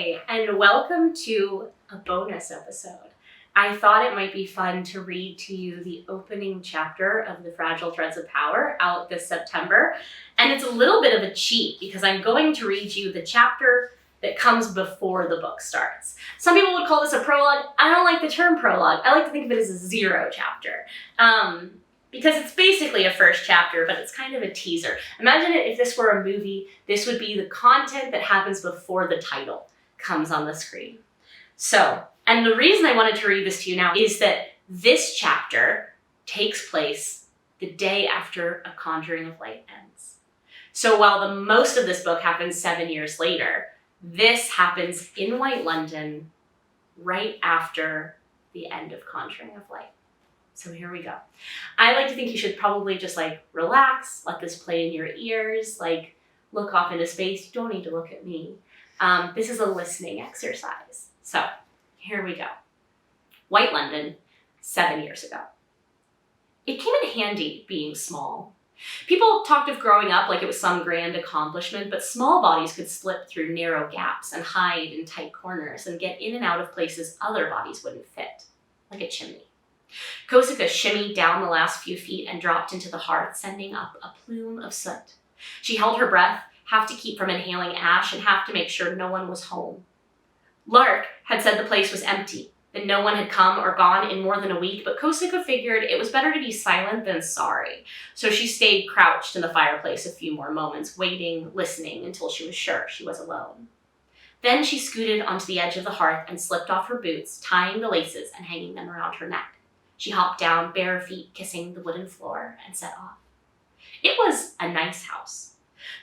Hi, and welcome to a bonus episode. I thought it might be fun to read to you the opening chapter of The Fragile Threads of Power out this September. And it's a little bit of a cheat because I'm going to read you the chapter that comes before the book starts. Some people would call this a prologue. I don't like the term prologue. I like to think of it as a zero chapter. Because it's basically a first chapter, but it's kind of a teaser. Imagine it if this were a movie, this would be the content that happens before the title comes on the screen. So, and the reason I wanted to read this to you now is that this chapter takes place the day after A Conjuring of Light ends. So while the most of this book happens 7 years later, this happens in White London right after the end of Conjuring of Light. So here we go. I like to think you should probably just relax, let this play in your ears, look off into space. You don't need to look at me. This is a listening exercise. So here we go. White London, 7 years ago. It came in handy being small. People talked of growing up like it was some grand accomplishment, but small bodies could slip through narrow gaps and hide in tight corners and get in and out of places other bodies wouldn't fit, like a chimney. Kosika shimmied down the last few feet and dropped into the hearth, sending up a plume of soot. She held her breath, half to keep from inhaling ash and half to make sure no one was home. Lark had said the place was empty, that no one had come or gone in more than a week, but Kosika figured it was better to be silent than sorry. So she stayed crouched in the fireplace a few more moments, waiting, listening until she was sure she was alone. Then she scooted onto the edge of the hearth and slipped off her boots, tying the laces and hanging them around her neck. She hopped down, bare feet kissing the wooden floor, and set off. It was a nice house.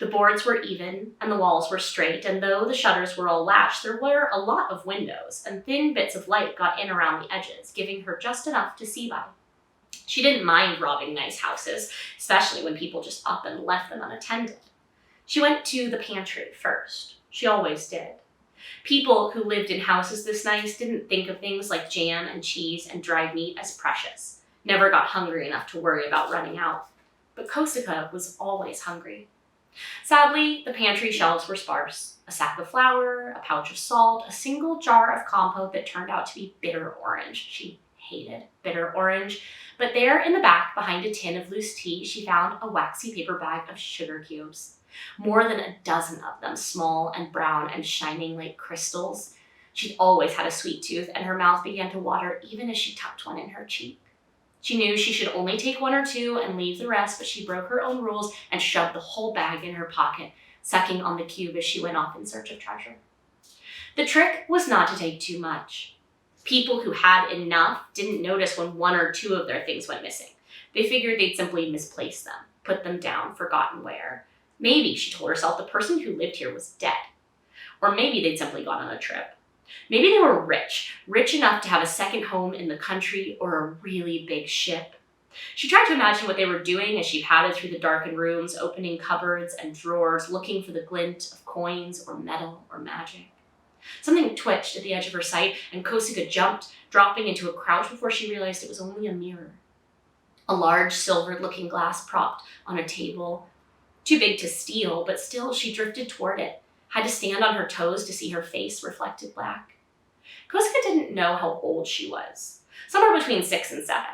The boards were even, and the walls were straight, and though the shutters were all latched, there were a lot of windows, and thin bits of light got in around the edges, giving her just enough to see by. She didn't mind robbing nice houses, especially when people just up and left them unattended. She went to the pantry first. She always did. People who lived in houses this nice didn't think of things like jam and cheese and dried meat as precious, never got hungry enough to worry about running out. But Kosika was always hungry. Sadly, the pantry shelves were sparse. A sack of flour, a pouch of salt, a single jar of compote that turned out to be bitter orange. She hated bitter orange. But there in the back, behind a tin of loose tea, she found a waxy paper bag of sugar cubes. More than a dozen of them, small and brown and shining like crystals. She'd always had a sweet tooth, and her mouth began to water even as she tucked one in her cheek. She knew she should only take one or two and leave the rest, but she broke her own rules and shoved the whole bag in her pocket, sucking on the cube as she went off in search of treasure. The trick was not to take too much. People who had enough didn't notice when one or two of their things went missing. They figured they'd simply misplaced them, put them down, forgotten where. Maybe, she told herself, the person who lived here was dead. Or maybe they'd simply gone on a trip. Maybe they were rich enough to have a second home in the country or a really big ship. She tried to imagine what they were doing as she padded through the darkened rooms, opening cupboards and drawers, looking for the glint of coins or metal or magic. Something twitched at the edge of her sight, and Kosika jumped, dropping into a crouch before she realized it was only a mirror. A large silvered-looking glass propped on a table. Too big to steal, but still she drifted toward it, had to stand on her toes to see her face reflected black. Kosika didn't know how old she was. Somewhere between 6 and 7.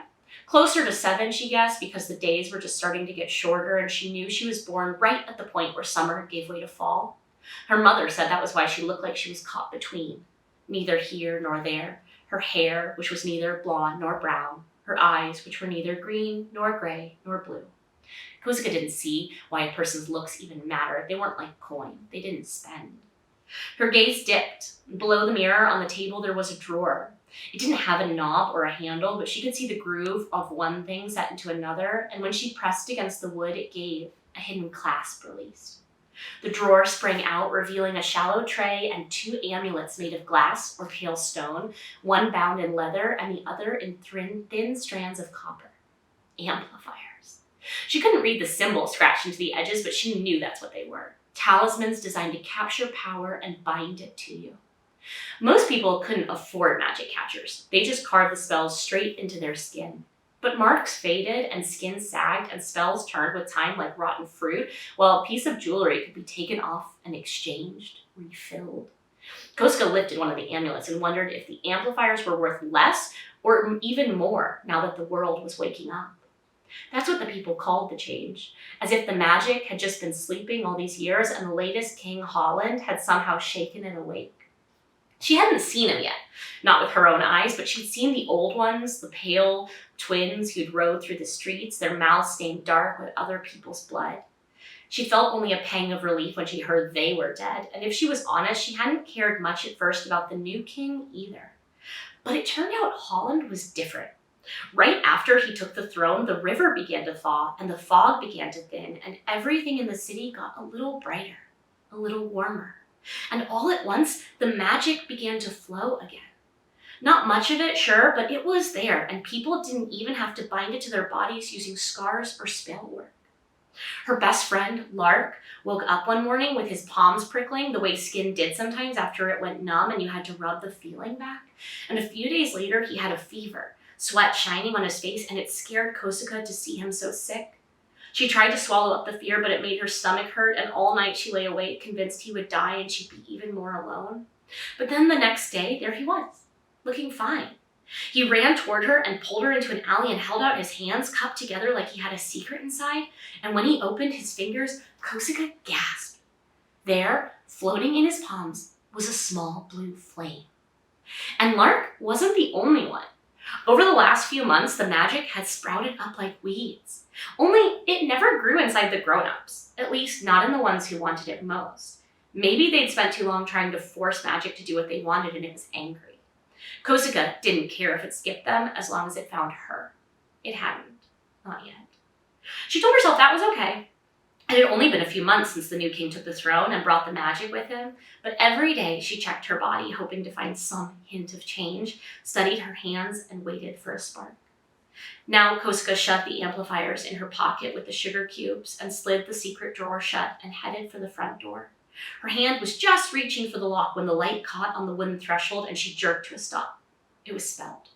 Closer to 7, she guessed, because the days were just starting to get shorter and she knew she was born right at the point where summer gave way to fall. Her mother said that was why she looked like she was caught between, neither here nor there. Her hair, which was neither blonde nor brown. Her eyes, which were neither green nor gray nor blue. Kosika didn't see why a person's looks even mattered. They weren't like coin. They didn't spend. Her gaze dipped. Below the mirror on the table there was a drawer. It didn't have a knob or a handle, but she could see the groove of one thing set into another, and when she pressed against the wood, it gave a hidden clasp released. The drawer sprang out, revealing a shallow tray and 2 amulets made of glass or pale stone, one bound in leather and the other in thin strands of copper. Amplifiers. She couldn't read the symbols scratched into the edges, but she knew that's what they were. Talismans designed to capture power and bind it to you. Most people couldn't afford magic catchers. They just carved the spells straight into their skin. But marks faded and skin sagged and spells turned with time like rotten fruit, while a piece of jewelry could be taken off and exchanged, refilled. Kosuke lifted one of the amulets and wondered if the amplifiers were worth less or even more now that the world was waking up. That's what the people called the change, as if the magic had just been sleeping all these years and the latest King Holland had somehow shaken it awake. She hadn't seen him yet, not with her own eyes, but she'd seen the old ones, the pale twins who'd rode through the streets, their mouths stained dark with other people's blood. She felt only a pang of relief when she heard they were dead, and if she was honest, she hadn't cared much at first about the new king either. But it turned out Holland was different. Right after he took the throne, the river began to thaw, and the fog began to thin, and everything in the city got a little brighter, a little warmer. And all at once, the magic began to flow again. Not much of it, sure, but it was there, and people didn't even have to bind it to their bodies using scars or spell work. Her best friend, Lark, woke up one morning with his palms prickling the way skin did sometimes after it went numb and you had to rub the feeling back. And a few days later, he had a fever, sweat shining on his face, and it scared Kosuke to see him so sick. She tried to swallow up the fear, but it made her stomach hurt, and all night she lay awake, convinced he would die and she'd be even more alone. But then the next day, there he was, looking fine. He ran toward her and pulled her into an alley and held out his hands cupped together like he had a secret inside, and when he opened his fingers, Kosuke gasped. There, floating in his palms, was a small blue flame. And Lark wasn't the only one. Over the last few months, the magic had sprouted up like weeds. Only it never grew inside the grown-ups, at least not in the ones who wanted it most. Maybe they'd spent too long trying to force magic to do what they wanted and it was angry. Kosuke didn't care if it skipped them as long as it found her. It hadn't. Not yet. She told herself that was okay. It had only been a few months since the new king took the throne and brought the magic with him, but every day she checked her body, hoping to find some hint of change, studied her hands, and waited for a spark. Now Kosuke shoved the amplifiers in her pocket with the sugar cubes and slid the secret drawer shut and headed for the front door. Her hand was just reaching for the lock when the light caught on the wooden threshold and she jerked to a stop. It was spelled.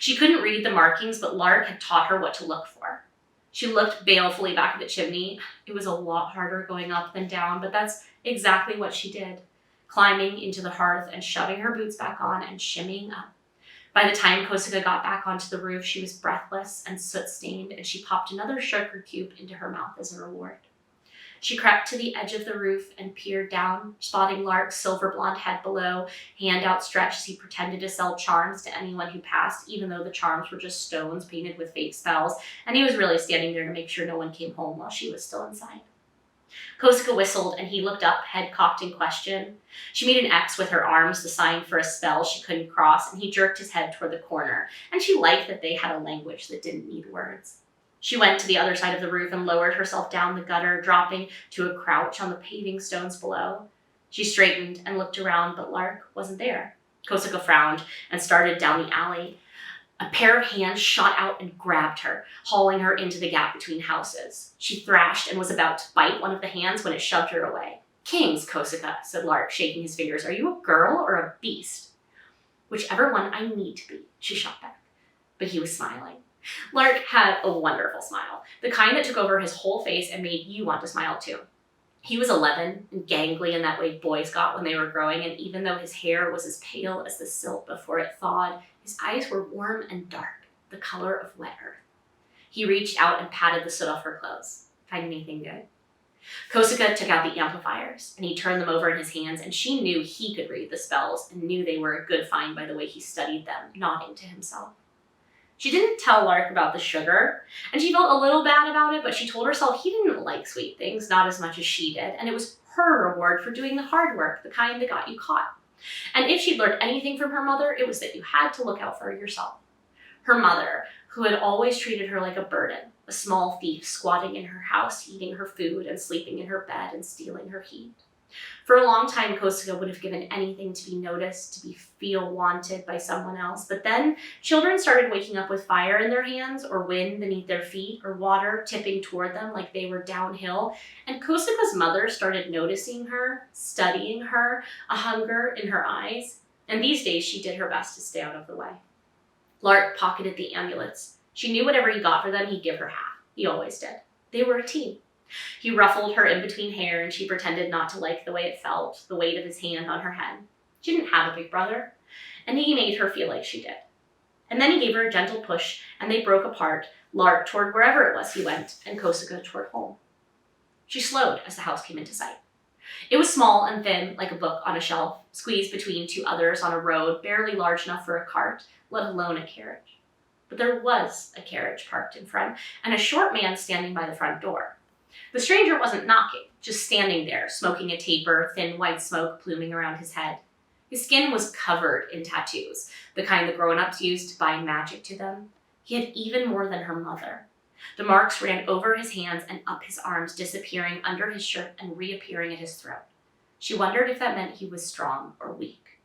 She couldn't read the markings, but Lark had taught her what to look for. She looked balefully back at the chimney. It was a lot harder going up than down, but that's exactly what she did, climbing into the hearth and shoving her boots back on and shimmying up. By the time Kosuke got back onto the roof, she was breathless and soot-stained, and she popped another sugar cube into her mouth as a reward. She crept to the edge of the roof and peered down, spotting Lark's silver blonde head below, hand outstretched as he pretended to sell charms to anyone who passed, even though the charms were just stones painted with fake spells, and he was really standing there to make sure no one came home while she was still inside. Kosuke whistled, and he looked up, head cocked in question. She made an X with her arms, the sign for a spell she couldn't cross, and he jerked his head toward the corner, and she liked that they had a language that didn't need words. She went to the other side of the roof and lowered herself down the gutter, dropping to a crouch on the paving stones below. She straightened and looked around, but Lark wasn't there. Kosuke frowned and started down the alley. A pair of hands shot out and grabbed her, hauling her into the gap between houses. She thrashed and was about to bite one of the hands when it shoved her away. "Kings, Kosuke," said Lark, shaking his fingers. "Are you a girl or a beast?" "Whichever one I need to be," she shot back. But he was smiling. Lark had a wonderful smile, the kind that took over his whole face and made you want to smile too. He was 11 and gangly in that way boys got when they were growing, and even though his hair was as pale as the silt before it thawed, his eyes were warm and dark, the color of wet earth. He reached out and patted the soot off her clothes. "Find anything good?" Kosuke took out the amplifiers, and he turned them over in his hands, and she knew he could read the spells and knew they were a good find by the way he studied them, nodding to himself. She didn't tell Lark about the sugar, and she felt a little bad about it, but she told herself he didn't like sweet things, not as much as she did, and it was her reward for doing the hard work, the kind that got you caught. And if she'd learned anything from her mother, it was that you had to look out for yourself. Her mother, who had always treated her like a burden, a small thief squatting in her house, eating her food and sleeping in her bed and stealing her heat. For a long time, Kosuke would have given anything to be noticed, to feel wanted by someone else. But then children started waking up with fire in their hands, or wind beneath their feet, or water tipping toward them like they were downhill. And Kosuke's mother started noticing her, studying her, a hunger in her eyes. And these days, she did her best to stay out of the way. Lark pocketed the amulets. She knew whatever he got for them, he'd give her half. He always did. They were a team. He ruffled her in between hair, and she pretended not to like the way it felt, the weight of his hand on her head. She didn't have a big brother, and he made her feel like she did. And then he gave her a gentle push, and they broke apart, Lark toward wherever it was he went, and Kosuke toward home. She slowed as the house came into sight. It was small and thin, like a book on a shelf, squeezed between two others on a road barely large enough for a cart, let alone a carriage. But there was a carriage parked in front, and a short man standing by the front door. The stranger wasn't knocking, just standing there, smoking a taper, thin white smoke pluming around his head. His skin was covered in tattoos, the kind the grown-ups used to bind magic to them. He had even more than her mother. The marks ran over his hands and up his arms, disappearing under his shirt and reappearing at his throat. She wondered if that meant he was strong or weak.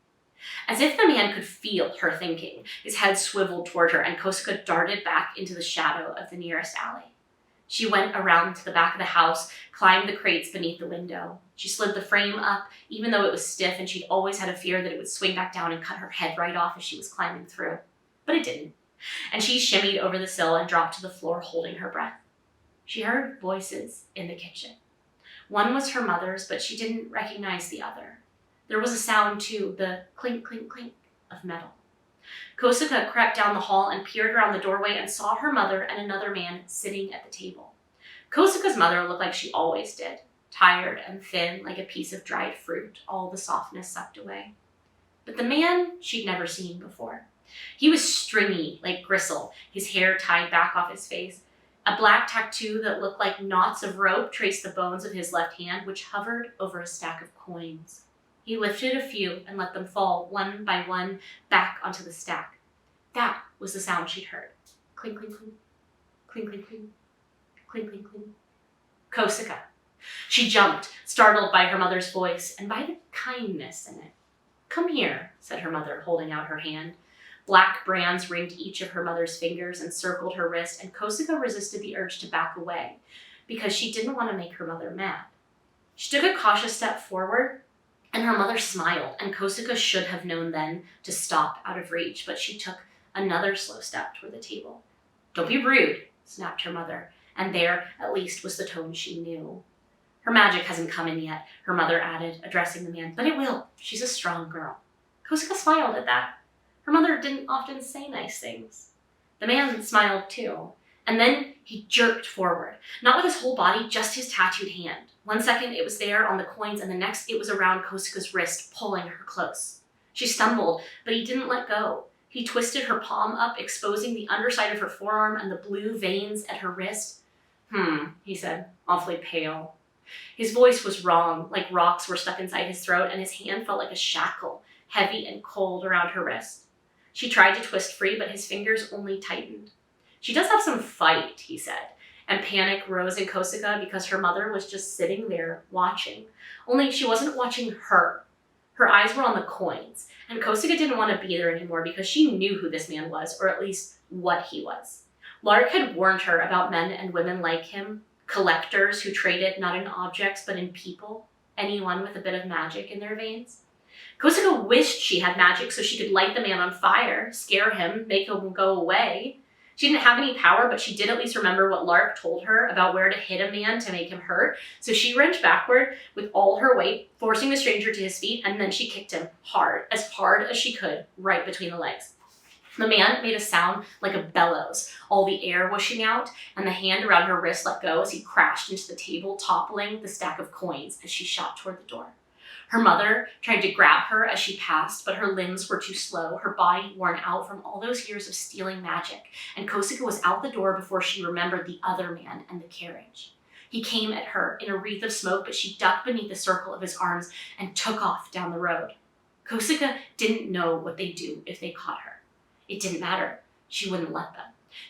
As if the man could feel her thinking, his head swiveled toward her, and Kosuke darted back into the shadow of the nearest alley. She went around to the back of the house, climbed the crates beneath the window. She slid the frame up, even though it was stiff, and she'd always had a fear that it would swing back down and cut her head right off as she was climbing through. But it didn't, and she shimmied over the sill and dropped to the floor, holding her breath. She heard voices in the kitchen. One was her mother's, but she didn't recognize the other. There was a sound, too, the clink, clink, clink of metal. Kosuke crept down the hall and peered around the doorway and saw her mother and another man sitting at the table. Kosuke's mother looked like she always did, tired and thin like a piece of dried fruit, all the softness sucked away. But the man she'd never seen before. He was stringy like gristle, his hair tied back off his face. A black tattoo that looked like knots of rope traced the bones of his left hand, which hovered over a stack of coins. He lifted a few and let them fall one by one back onto the stack. That was the sound she'd heard. Clink, clink, clink. Clink, clink, clink. Clink, clink, clink. Kosuke. She jumped, startled by her mother's voice and by the kindness in it. "Come here," said her mother, holding out her hand. Black brands ringed each of her mother's fingers and circled her wrist, and Kosuke resisted the urge to back away because she didn't want to make her mother mad. She took a cautious step forward, and her mother smiled, and Kosuke should have known then to stop out of reach, but she took another slow step toward the table. "Don't be rude," snapped her mother, and there, at least, was the tone she knew. "Her magic hasn't come in yet," her mother added, addressing the man, "but it will. She's a strong girl." Kosuke smiled at that. Her mother didn't often say nice things. The man smiled too, and then he jerked forward, not with his whole body, just his tattooed hand. One second it was there on the coins, and the next it was around Kosuke's wrist, pulling her close. She stumbled, but he didn't let go. He twisted her palm up, exposing the underside of her forearm and the blue veins at her wrist. He said, awfully pale. His voice was wrong, like rocks were stuck inside his throat, and his hand felt like a shackle, heavy and cold around her wrist. She tried to twist free, but his fingers only tightened. "She does have some fight," he said, and panic rose in Kosuke because her mother was just sitting there watching. Only she wasn't watching her. Her eyes were on the coins, and Kosuke didn't want to be there anymore because she knew who this man was, or at least what he was. Lark had warned her about men and women like him, collectors who traded not in objects but in people, anyone with a bit of magic in their veins. Kosuke wished she had magic so she could light the man on fire, scare him, make him go away. She didn't have any power, but she did at least remember what Lark told her about where to hit a man to make him hurt. So she wrenched backward with all her weight, forcing the stranger to his feet, and then she kicked him hard as she could, right between the legs. The man made a sound like a bellows, all the air whooshing out, and the hand around her wrist let go as he crashed into the table, toppling the stack of coins as she shot toward the door. Her mother tried to grab her as she passed, but her limbs were too slow, her body worn out from all those years of stealing magic, and Kosuke was out the door before she remembered the other man and the carriage. He came at her in a wreath of smoke, but she ducked beneath the circle of his arms and took off down the road. Kosuke didn't know what they'd do if they caught her. It didn't matter. She wouldn't let them.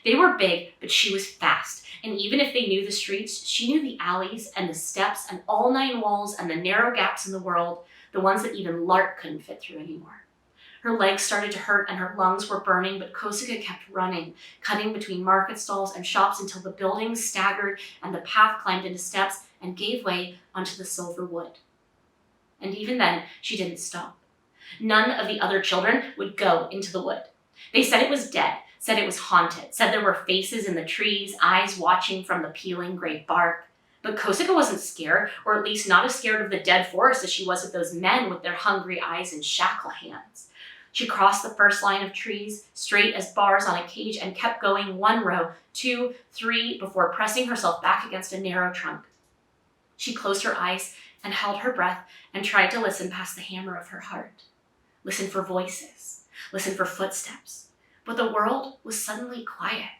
They were big, but she was fast, and even if they knew the streets, she knew the alleys and the steps and all 9 walls and the narrow gaps in the world, the ones that even Lark couldn't fit through anymore. Her legs started to hurt and her lungs were burning, but Kosuke kept running, cutting between market stalls and shops until the buildings staggered and the path climbed into steps and gave way onto the silver wood. And even then, she didn't stop. None of the other children would go into the wood. They said it was dead, said it was haunted, said there were faces in the trees, eyes watching from the peeling gray bark. But Kosika wasn't scared, or at least not as scared of the dead forest as she was of those men with their hungry eyes and shackle hands. She crossed the first line of trees, straight as bars on a cage, and kept going 1 row, 2, 3, before pressing herself back against a narrow trunk. She closed her eyes and held her breath and tried to listen past the hammer of her heart. Listen for voices. Listen for footsteps. But the world was suddenly quiet,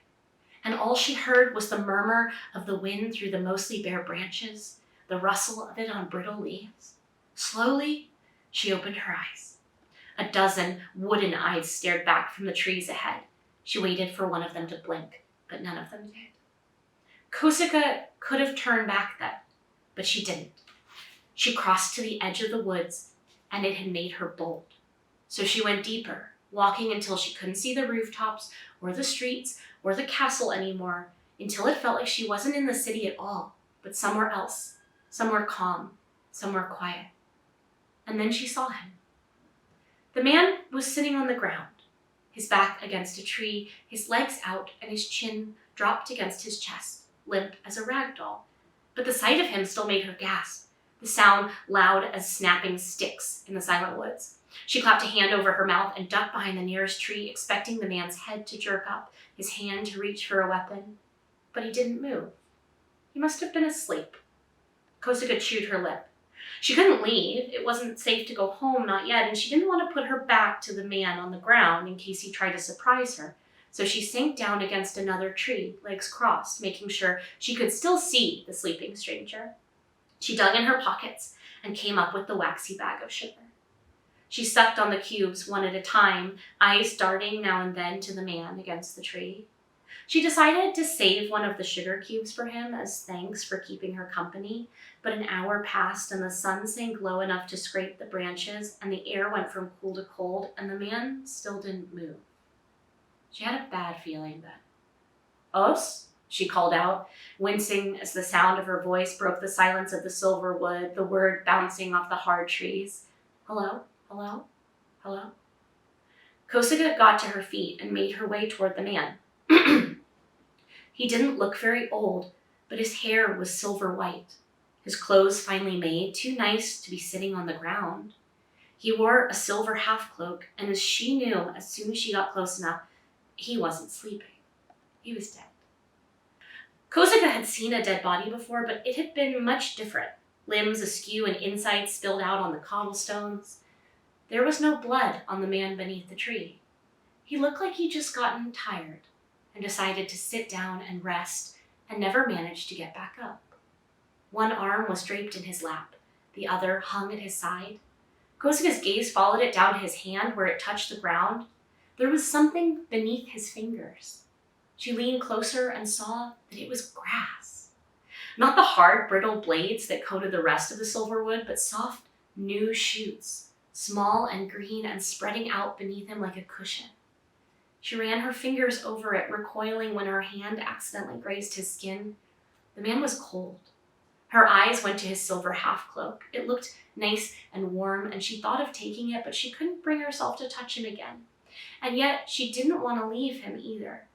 and all she heard was the murmur of the wind through the mostly bare branches, the rustle of it on brittle leaves. Slowly, she opened her eyes. A dozen wooden eyes stared back from the trees ahead. She waited for one of them to blink, but none of them did. Kosika could have turned back then, but she didn't. She crossed to the edge of the woods, and it had made her bold. So she went deeper, walking until she couldn't see the rooftops or the streets or the castle anymore, until it felt like she wasn't in the city at all, but somewhere else, somewhere calm, somewhere quiet. And then she saw him. The man was sitting on the ground, his back against a tree, his legs out, and his chin dropped against his chest, limp as a rag doll. But the sight of him still made her gasp, the sound loud as snapping sticks in the silent woods. She clapped a hand over her mouth and ducked behind the nearest tree, expecting the man's head to jerk up, his hand to reach for a weapon. But he didn't move. He must have been asleep. Kosika chewed her lip. She couldn't leave. It wasn't safe to go home, not yet, and she didn't want to put her back to the man on the ground in case he tried to surprise her. So she sank down against another tree, legs crossed, making sure she could still see the sleeping stranger. She dug in her pockets and came up with the waxy bag of sugar. She sucked on the cubes one at a time, eyes darting now and then to the man against the tree. She decided to save one of the sugar cubes for him as thanks for keeping her company, but an hour passed and the sun sank low enough to scrape the branches, and the air went from cool to cold, and the man still didn't move. She had a bad feeling then. "Os?" she called out, wincing as the sound of her voice broke the silence of the silver wood, the word bouncing off the hard trees. "Hello? Hello? Hello?" Kosika got to her feet and made her way toward the man. He didn't look very old, but his hair was silver white, his clothes finely made, too nice to be sitting on the ground. He wore a silver half-cloak, and as she knew as soon as she got close enough, he wasn't sleeping. He was dead. Kosika had seen a dead body before, but it had been much different. Limbs askew and insides spilled out on the cobblestones. There was no blood on the man beneath the tree. He looked like he'd just gotten tired and decided to sit down and rest, and never managed to get back up. One arm was draped in his lap, the other hung at his side. Kosika's gaze followed it down to his hand where it touched the ground. There was something beneath his fingers. She leaned closer and saw that it was grass. Not the hard, brittle blades that coated the rest of the silverwood, but soft, new shoots, small and green and spreading out beneath him like a cushion. She ran her fingers over it, recoiling when her hand accidentally grazed his skin. The man was cold. Her eyes went to his silver half-cloak. It looked nice and warm, and she thought of taking it, but she couldn't bring herself to touch him again. And yet, she didn't want to leave him either.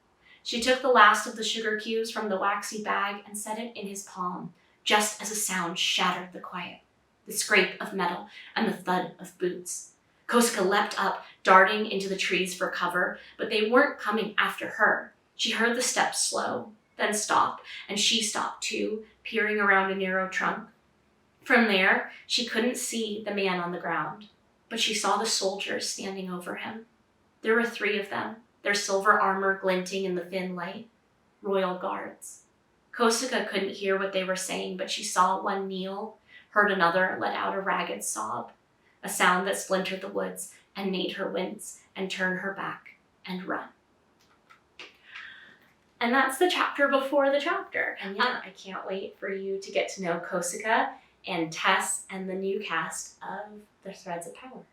She took the last of the sugar cubes from the waxy bag and set it in his palm, just as a sound shattered the quiet, the scrape of metal and the thud of boots. Kosika leapt up, darting into the trees for cover, but they weren't coming after her. She heard the steps slow, then stop, and she stopped too, peering around a narrow trunk. From there, she couldn't see the man on the ground, but she saw the soldiers standing over him. There were 3 of them, their silver armor glinting in the thin light. Royal guards. Kosika couldn't hear what they were saying, but she saw one kneel, heard another let out a ragged sob, a sound that splintered the woods and made her wince and turn her back and run. And that's the chapter before the chapter. And yeah, I can't wait for you to get to know Kosika and Tess and the new cast of The Threads of Power.